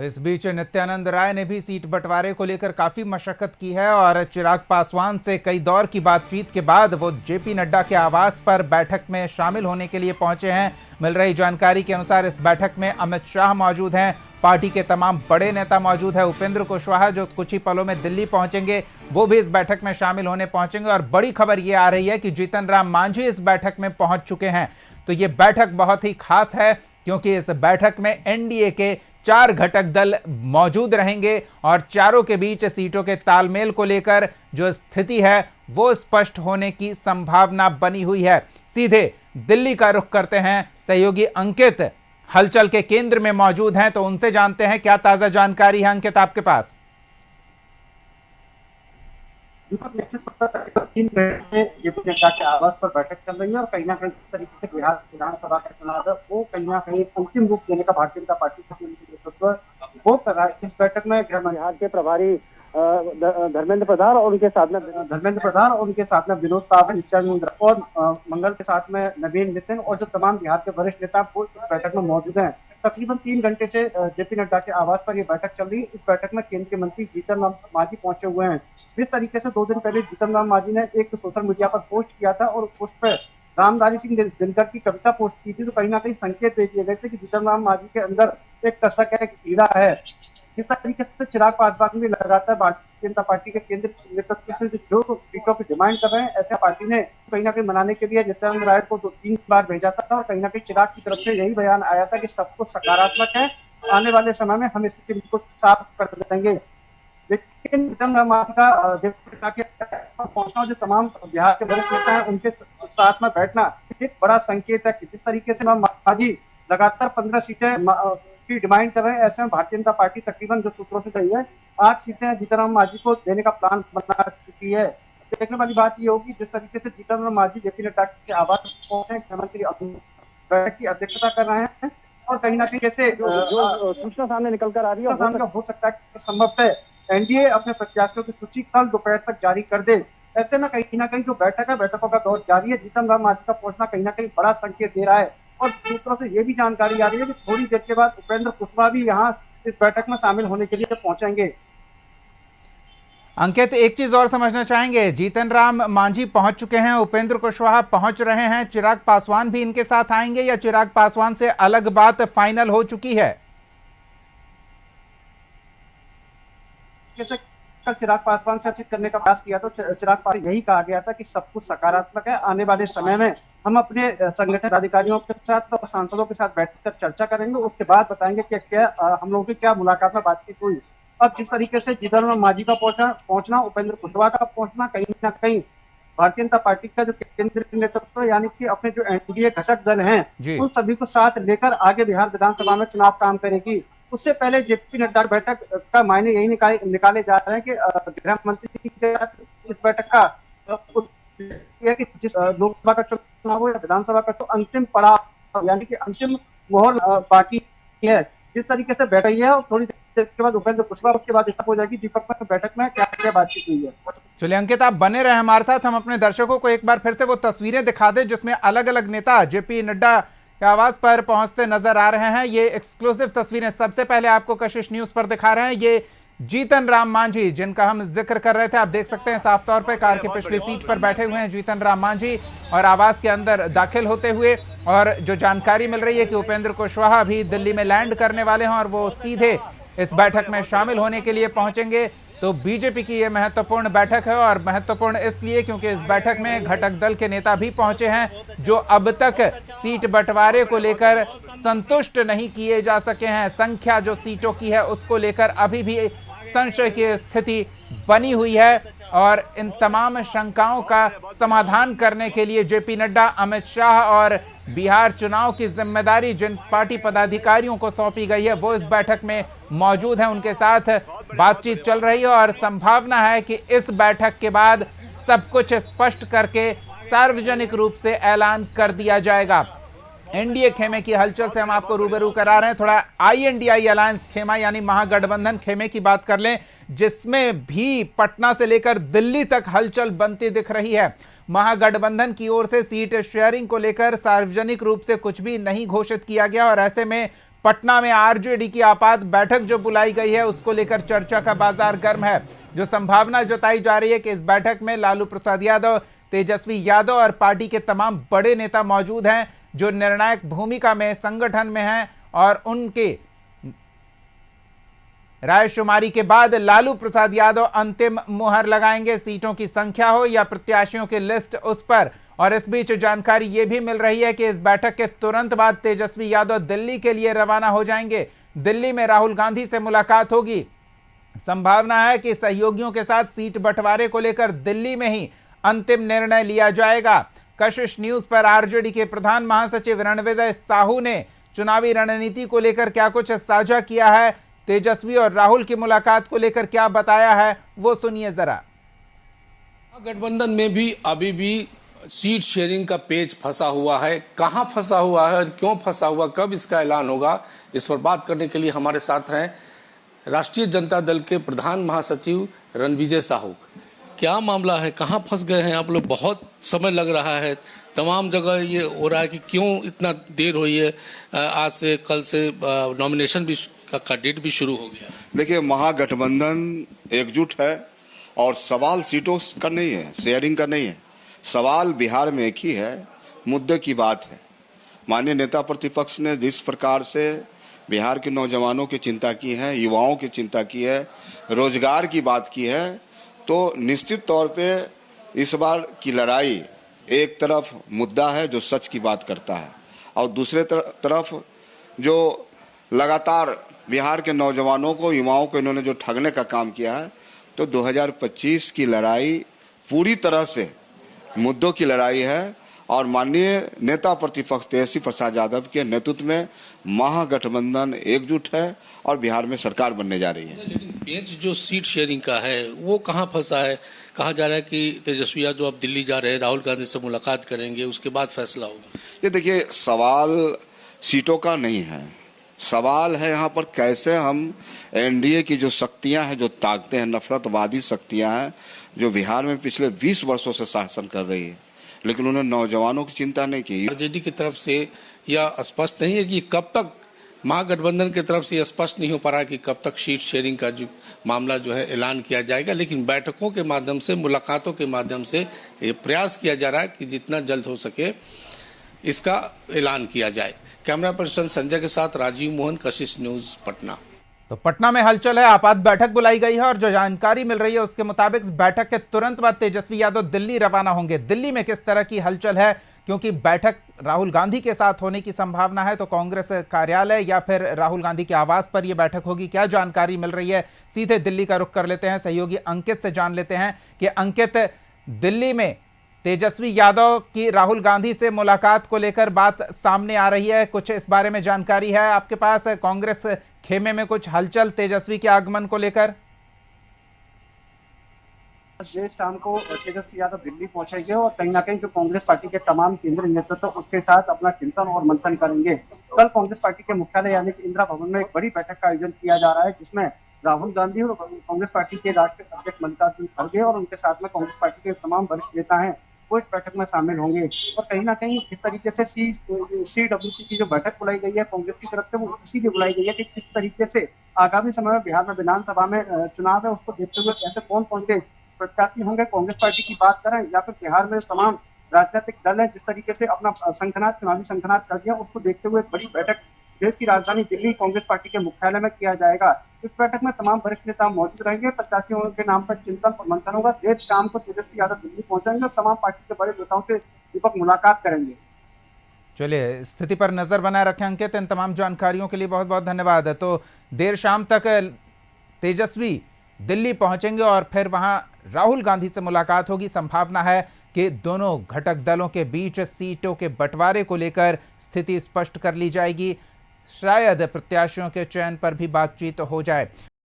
इस बीच नित्यानंद राय ने भी सीट बंटवारे को लेकर काफी मशक्कत की है और चिराग पासवान से कई दौर की बातचीत के बाद वो जेपी नड्डा के आवास पर बैठक में शामिल होने के लिए पहुंचे हैं। मिल रही जानकारी के अनुसार इस बैठक में अमित शाह मौजूद हैं, पार्टी के तमाम बड़े नेता मौजूद हैं। उपेंद्र कुशवाहा जो कुछ ही पलों में दिल्ली पहुंचेंगे, वो भी इस बैठक में शामिल होने पहुंचेंगे। और बड़ी खबर ये आ रही है कि जीतन राम मांझी इस बैठक में पहुंच चुके हैं। तो ये बैठक बहुत ही खास है क्योंकि इस बैठक में एनडीए के 4 घटक दल मौजूद रहेंगे और चारों के बीच सीटों के तालमेल को लेकर जो स्थिति है वो स्पष्ट होने की संभावना बनी हुई है। सीधे दिल्ली का रुख करते हैं, सहयोगी अंकित हलचल के केंद्र में मौजूद हैं, तो उनसे जानते हैं क्या ताजा जानकारी है। अंकित, आपके पास। 3 घंटे से जेपी नड्डा के आवास पर बैठक चल रही है और कहीं ना कहीं जिस तरीके से बिहार विधानसभा का चुनाव है वो कहीं ना कहीं अंतिम रूप देने का भारतीय जनता पार्टी का नेतृत्व वो कर रहा है। इस बैठक में बिहार के प्रभारी धर्मेंद्र प्रधान और उनके साथ में विनोद तावड़े और मंगल के साथ में नवीन नितिन और जो तमाम बिहार के वरिष्ठ नेता वो इस बैठक में मौजूद हैं। तकरीबन 3 घंटे से जेपी नड्डा के आवास पर यह बैठक चल रही है। इस बैठक में केंद्रीय मंत्री जीतन राम मांझी पहुंचे हुए हैं। जिस तरीके से 2 दिन पहले जीतन राम मांझी ने एक सोशल मीडिया पर पोस्ट किया था और उस पर रामधारी सिंह दिनकर की कविता पोस्ट की थी, तो कहीं ना कहीं संकेत दे दिए गए थे कि जीतन राम मांझी के अंदर एक कसक है, एक कीड़ा है। जिस तरीके से चिराग पासवान भी लगातार भारतीय जनता पार्टी के केंद्रीय नेतृत्व से जो सीटों की डिमांड कर रहे हैं, ऐसे पार्टी ने कहीं ना कहीं मनाने के लिए नित्यानंद राय को 2-3 बार भेजा था और कहीं ना कहीं चिराग की तरफ से यही बयान आया था कि सब कुछ सकारात्मक है, आने वाले समय में हम स्थिति को साफ कर देंगे। लेकिन जीतन राम मांझी का पहुंचना, जो तमाम बिहार के वरिष्ठ नेता हैं उनके साथ में बैठना एक बड़ा संकेत है कि जिस तरीके से मांझी लगातार 15 सीटें की डिमांड कर रहे हैं, ऐसे में भारतीय जनता पार्टी तकरीबन जो सूत्रों से गई है 8 सीटें जीतन राम मांझी को देने का प्लान बना चुकी है। देखने वाली बात ये होगी जिस तरीके से जीतन राम मांझी जेपी नड्डा के आवास पहुंचे, मुख्यमंत्री बैठक की अध्यक्षता कर रहे हैं और कहीं ना कहीं जैसे जो सूचना सामने निकल कर आ रही है हो सकता है संभवतः एनडीए अपने प्रत्याशियों की सूची कल दोपहर तक जारी कर दे। ऐसे में कहीं ना कहीं जो बैठक है, बैठकों का दौर जारी है। जीतन राम मांझी का पहुंचना कहीं ना कहीं बड़ा संकेत दे रहा है और सूत्रों से ये भी जानकारी आ रही है कि थोड़ी देर के बाद उपेंद्र कुशवाहा भी यहाँ इस बैठक में शामिल होने के लिए पहुंचेंगे। अंकित, एक चीज और समझना चाहेंगे, जीतन राम मांझी पहुंच चुके हैं, उपेंद्र कुशवाहा पहुंच रहे हैं, चिराग पासवान भी इनके साथ आएंगे या चिराग पासवान से अलग बात फाइनल हो चुकी है? जैसे कल चिराग पासवान से बातचीत करने का प्रयास किया तो चिराग पासवान यही कहा गया था कि सब कुछ सकारात्मक है, आने वाले समय में हम अपने संगठन अधिकारियों के साथ और सांसदों के साथ बैठकर चर्चा करेंगे, उसके बाद बताएंगे कि क्या हम लोगों की क्या मुलाकात में बातचीत हुई। अब जिस तरीके से जीतन राम मांझी का पहुंचना, उपेंद्र कुशवाहा का पहुंचना कहीं ना कहीं भारतीय जनता पार्टी का जो केंद्रीय नेतृत्व यानी कि अपने जो एनडीए घटक दल हैं उन सभी को साथ लेकर आगे बिहार विधानसभा में चुनाव काम करेगी। उससे पहले जेपी नड्डा बैठक का मायने यही निकाले जा रहे हैं कि गृह मंत्री के साथ इस बैठक का कि जिस लोकसभा का चुनाव हो या विधानसभा का, तो अंतिम पड़ाव यानी कि अंतिम मोहर बाकी है। जिस तरीके से बैठ रही है और थोड़ी देर के बाद उपेंद्र कुशवाहा, उसके बाद हो जाएगी दीपक पर बैठक में क्या क्या बातचीत हुई है। चलिए अंकित, आप बने रहे हमारे साथ, हम अपने दर्शकों को एक बार फिर से वो तस्वीरें दिखा दें जिसमें अलग अलग नेता जेपी नड्डा के आवास पर पहुंचते नजर आ रहे हैं। ये एक्सक्लूसिव तस्वीरें सबसे पहले आपको कशिश न्यूज पर दिखा रहे हैं। ये जीतन राम मांझी जिनका हम जिक्र कर रहे थे, आप देख सकते हैं साफ तौर पर कार की पिछली सीट पर बैठे हुए हैं जीतन राम मांझी और आवास के अंदर दाखिल होते हुए। और जो जानकारी मिल रही है कि उपेंद्र कुशवाहा भी दिल्ली में लैंड करने वाले हैं और वो सीधे इस बैठक में शामिल होने के लिए पहुंचेंगे। तो बीजेपी की यह महत्वपूर्ण बैठक है और महत्वपूर्ण इसलिए क्योंकि इस बैठक में घटक दल के नेता भी पहुंचे हैं जो अब तक सीट बंटवारे को लेकर संतुष्ट नहीं किए जा सके हैं। संख्या जो सीटों की है उसको लेकर अभी भी संशय की स्थिति बनी हुई है और इन तमाम शंकाओं का समाधान करने के लिए जेपी नड्डा, अमित शाह और बिहार चुनाव की जिम्मेदारी जिन पार्टी पदाधिकारियों को सौंपी गई है वो इस बैठक में मौजूद हैं, उनके साथ बातचीत चल रही है और संभावना है कि इस बैठक के बाद सब कुछ स्पष्ट करके सार्वजनिक रूप से ऐलान कर दिया जाएगा। एनडीए खेमे की हलचल से हम आपको रूबरू करा रहे हैं। थोड़ा आईएनडीआई अलायंस खेमा यानी महागठबंधन खेमे की बात कर लें, जिसमें भी पटना से लेकर दिल्ली तक हलचल बनती दिख रही है। महागठबंधन की ओर से सीट शेयरिंग को लेकर सार्वजनिक रूप से कुछ भी नहीं घोषित किया गया और ऐसे में पटना में आरजेडी की आपात बैठक जो बुलाई गई है उसको लेकर चर्चा का बाजार गर्म है। जो संभावना जताई जा रही है कि इस बैठक में लालू प्रसाद यादव, तेजस्वी यादव और पार्टी के तमाम बड़े नेता मौजूद हैं जो निर्णायक भूमिका में संगठन में हैं और उनके रायशुमारी के बाद लालू प्रसाद यादव अंतिम मुहर लगाएंगे, सीटों की संख्या हो या प्रत्याशियों की लिस्ट उस पर। और इस बीच जानकारी यह भी मिल रही है कि इस बैठक के तुरंत बाद तेजस्वी यादव दिल्ली के लिए रवाना हो जाएंगे। दिल्ली में राहुल गांधी से मुलाकात होगी। संभावना है कि सहयोगियों के साथ सीट बंटवारे को लेकर दिल्ली में ही अंतिम निर्णय लिया जाएगा। कशिश न्यूज पर आरजेडी के प्रधान महासचिव रणविजय साहू ने चुनावी रणनीति को लेकर क्या कुछ साझा किया है, तेजस्वी और राहुल की मुलाकात को लेकर क्या बताया है, वो सुनिए जरा। गठबंधन में भी अभी भी सीट शेयरिंग का पेच फंसा हुआ है। कहां फंसा हुआ है और क्यों फंसा हुआ, कब इसका ऐलान होगा, इस पर बात करने के लिए हमारे साथ हैं राष्ट्रीय जनता दल के प्रधान महासचिव रणविजय साहू। क्या मामला है, कहां फंस गए हैं आप लोग? बहुत समय लग रहा है, तमाम जगह ये हो रहा है कि क्यों इतना देर हुई है। आज से कल से नॉमिनेशन भी का डेट भी शुरू हो गया। देखिए, महागठबंधन एकजुट है और सवाल सीटों का नहीं है, शेयरिंग का नहीं है। सवाल बिहार में एक ही है, मुद्दे की बात है। माननीय नेता प्रतिपक्ष ने जिस प्रकार से बिहार के नौजवानों की चिंता की है, युवाओं की चिंता की है, रोजगार की बात की है, तो निश्चित तौर पे इस बार की लड़ाई एक तरफ मुद्दा है जो सच की बात करता है और दूसरे तरफ जो लगातार बिहार के नौजवानों को, युवाओं को इन्होंने जो ठगने का काम किया है, तो 2025 की लड़ाई पूरी तरह से मुद्दों की लड़ाई है। और माननीय नेता प्रतिपक्ष तेजस्वी प्रसाद यादव के नेतृत्व में महागठबंधन एकजुट है और बिहार में सरकार बनने जा रही है। लेकिन पेच जो सीट शेयरिंग का है वो कहां फंसा है? कहा जा रहा है कि तेजस्वी यादव अब दिल्ली जा रहे हैं, राहुल गांधी से मुलाकात करेंगे, उसके बाद फैसला होगा। ये देखिए, सवाल सीटों का नहीं है, सवाल है यहाँ पर कैसे हम एनडीए की जो शक्तियां हैं, जो ताकतें हैं, नफरतवादी शक्तियां हैं जो बिहार में पिछले 20 वर्षों से शासन कर रही है, लेकिन उन्होंने नौजवानों की चिंता नहीं की। आरजेडी की तरफ से यह स्पष्ट नहीं है कि कब तक, महागठबंधन की तरफ से यह स्पष्ट नहीं हो पा रहा कि कब तक सीट शेयरिंग का जो मामला जो है ऐलान किया जाएगा, लेकिन बैठकों के माध्यम से, मुलाकातों के माध्यम से ये प्रयास किया जा रहा है कि जितना जल्द हो सके इसका ऐलान किया जाए। कैमरा पर्सन संजय के साथ राजीव मोहन, कशिश न्यूज, पटना। तो पटना में हलचल है, आपात बैठक बुलाई गई है और जो जानकारी मिल रही है उसके मुताबिक बैठक के तुरंत बाद तेजस्वी यादव दिल्ली रवाना होंगे। दिल्ली में किस तरह की हलचल है, क्योंकि बैठक राहुल गांधी के साथ होने की संभावना है, तो कांग्रेस कार्यालय या फिर राहुल गांधी के आवास पर यह बैठक होगी। क्या जानकारी मिल रही है, सीधे दिल्ली का रुख कर लेते हैं, सहयोगी अंकित से जान लेते हैं कि अंकित, दिल्ली में तेजस्वी यादव की राहुल गांधी से मुलाकात को लेकर बात सामने आ रही है, कुछ इस बारे में जानकारी है आपके पास? कांग्रेस खेमे में कुछ हलचल तेजस्वी के आगमन को लेकर? देर शाम को तेजस्वी यादव दिल्ली पहुंचेंगे और कहीं ना कहीं जो कांग्रेस पार्टी के तमाम केंद्रीय नेतृत्व उसके साथ अपना चिंतन और मंथन करेंगे। कल कांग्रेस पार्टी के मुख्यालय यानी कि इंदिरा भवन में एक बड़ी बैठक का आयोजन किया जा रहा है, जिसमें राहुल गांधी और कांग्रेस पार्टी के राष्ट्रीय अध्यक्ष मल्लिकार्जुन खड़गे और उनके साथ में कांग्रेस पार्टी के तमाम वरिष्ठ नेता हैं, वो इस बैठक में शामिल होंगे। और कहीं ना कहीं इस तरीके से CWC की जो बैठक बुलाई गई है कांग्रेस की तरफ से, वो इसीलिए बुलाई गई है कि किस तरीके से आगामी समय में बिहार में विधानसभा में चुनाव है, उसको देखते हुए ऐसे कौन कौन से प्रत्याशी होंगे। कांग्रेस पार्टी की बात करें या फिर बिहार में तमाम राजनीतिक दल है जिस तरीके से अपना चुनावी संगठनात कर दिया, उसको देखते हुए बड़ी बैठक देश की राजधानी दिल्ली कांग्रेस पार्टी के मुख्यालय में किया जाएगा। इस बैठक में तमाम वरिष्ठ नेता मौजूद रहेंगे, प्रत्याशियों के नाम पर चिंतन और मंथन होगा। देर शाम को तेजस्वी यादव दिल्ली पहुंचेंगे और तमाम पार्टी के बड़े नेताओं से दीपक मुलाकात करेंगे। चलिए, स्थिति पर नजर बनाए रखें अंकित, इन तमाम जानकारियों के लिए बहुत बहुत धन्यवाद। तो देर शाम तक तेजस्वी दिल्ली पहुंचेंगे और फिर वहां राहुल गांधी से मुलाकात होगी। संभावना है कि दोनों घटक दलों के बीच सीटों के बंटवारे को लेकर स्थिति स्पष्ट कर ली जाएगी, शायद प्रत्याशियों के चयन पर भी बातचीत हो जाए।